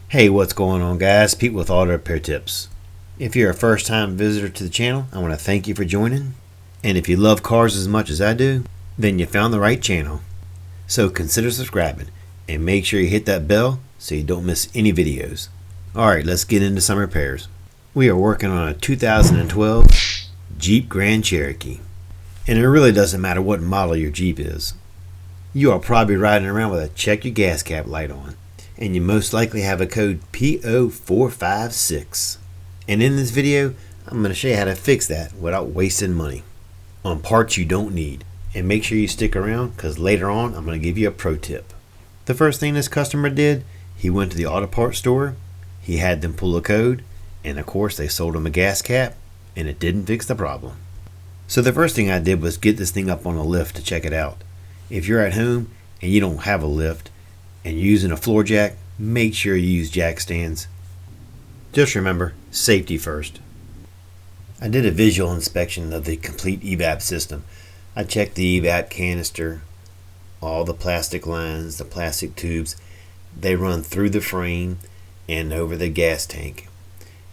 Hey, what's going on, guys? Pete with Auto Repair Tips. If you're a first-time visitor to the channel, I want to thank you for joining. And if you love cars as much as I do, then you found the right channel. So consider subscribing and make sure you hit that bell so you don't miss any videos. Alright, let's get into some repairs. We are working on a 2012 Jeep Grand Cherokee. And it really doesn't matter what model your Jeep is. You are probably riding around with a check your gas cap light on. And you most likely have a code PO456. And in this video, I'm going to show you how to fix that without wasting money on parts you don't need. And make sure you stick around because later on I'm going to give you a pro tip. The first thing this customer did, he went to the auto parts store, he had them pull a code, and of course they sold him a gas cap, and it didn't fix the problem. So the first thing I did was get this thing up on a lift to check it out. If you're at home and you don't have a lift, and using a floor jack, make sure you use jack stands. Just remember, safety first. I did a visual inspection of the complete evap system. I checked the evap canister, all the plastic lines, the plastic tubes. They run through the frame and over the gas tank.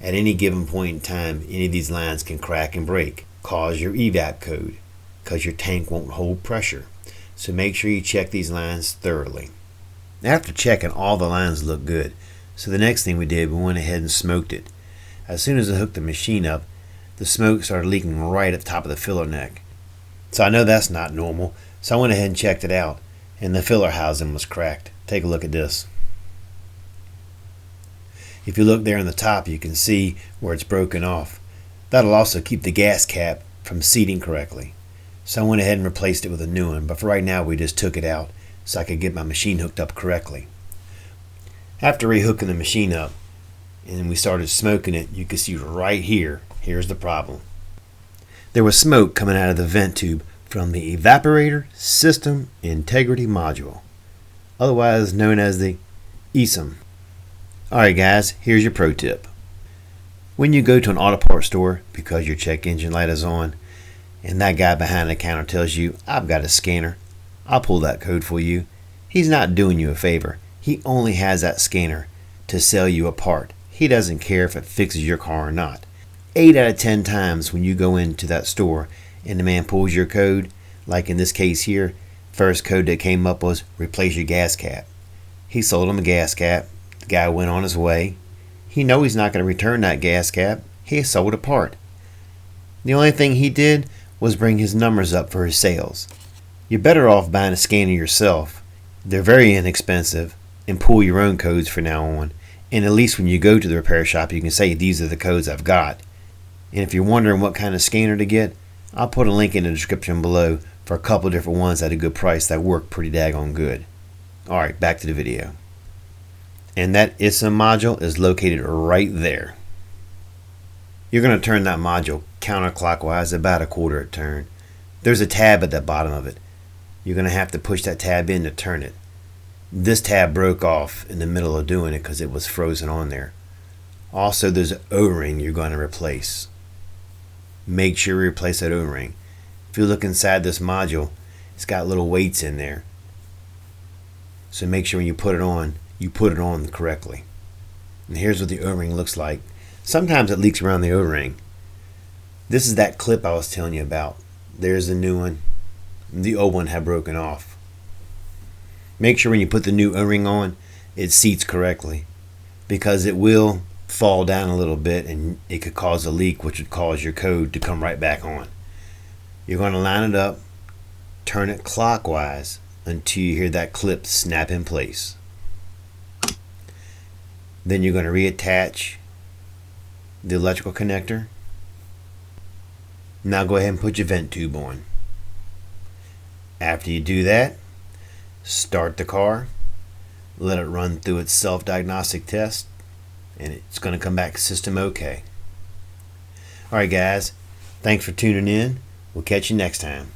At any given point in time, any of these lines can crack and break, cause your evap code, because your tank won't hold pressure. So make sure you check these lines thoroughly. After checking, all the lines looked good. So the next thing we did, we went ahead and smoked it. As soon as I hooked the machine up, the smoke started leaking right at the top of the filler neck. So I know that's not normal, so I went ahead and checked it out, and the filler housing was cracked. Take a look at this. If you look there on the top, you can see where it's broken off. That'll also keep the gas cap from seating correctly. So I went ahead and replaced it with a new one, but for right now we just took it out so I could get my machine hooked up correctly. After rehooking the machine up and we started smoking it, you can see right here, here's the problem. There was smoke coming out of the vent tube from the evaporator system integrity module, otherwise known as the ESIM. Alright guys, here's your pro tip. When you go to an auto parts store because your check engine light is on and that guy behind the counter tells you, I've got a scanner, I'll pull that code for you, he's not doing you a favor. He only has that scanner to sell you a part. He doesn't care if it fixes your car or not. 8 out of 10 times when you go into that store and the man pulls your code, like in this case here, first code that came up was replace your gas cap. He sold him a gas cap. The guy went on his way. He knows he's not going to return that gas cap. He sold a part. The only thing he did was bring his numbers up for his sales. You're better off buying a scanner yourself. They're very inexpensive, and pull your own codes from now on. And at least when you go to the repair shop, you can say these are the codes I've got. And if you're wondering what kind of scanner to get, I'll put a link in the description below for a couple different ones at a good price that work pretty daggone good. Alright, back to the video. And that ESIM module is located right there. You're going to turn that module counterclockwise about a quarter a turn. There's a tab at the bottom of it. You're going to have to push that tab in to turn it. This tab broke off in the middle of doing it because it was frozen on there. Also, there's an O-ring you're going to replace. Make sure you replace that O-ring. If you look inside this module, it's got little weights in there. So make sure when you put it on correctly. And here's what the O-ring looks like. Sometimes it leaks around the O-ring. This is that clip I was telling you about. There's the new one. The old one had broken off. Make sure when you put the new O-ring on, it seats correctly, because it will fall down a little bit and it could cause a leak, which would cause your code to come right back on. You're going to line it up, turn it clockwise until you hear that clip snap in place. Then you're going to reattach the electrical connector. Now go ahead and put your vent tube on. After you do that, start the car, let it run through its self-diagnostic test, and it's going to come back system okay. Alright guys, thanks for tuning in. We'll catch you next time.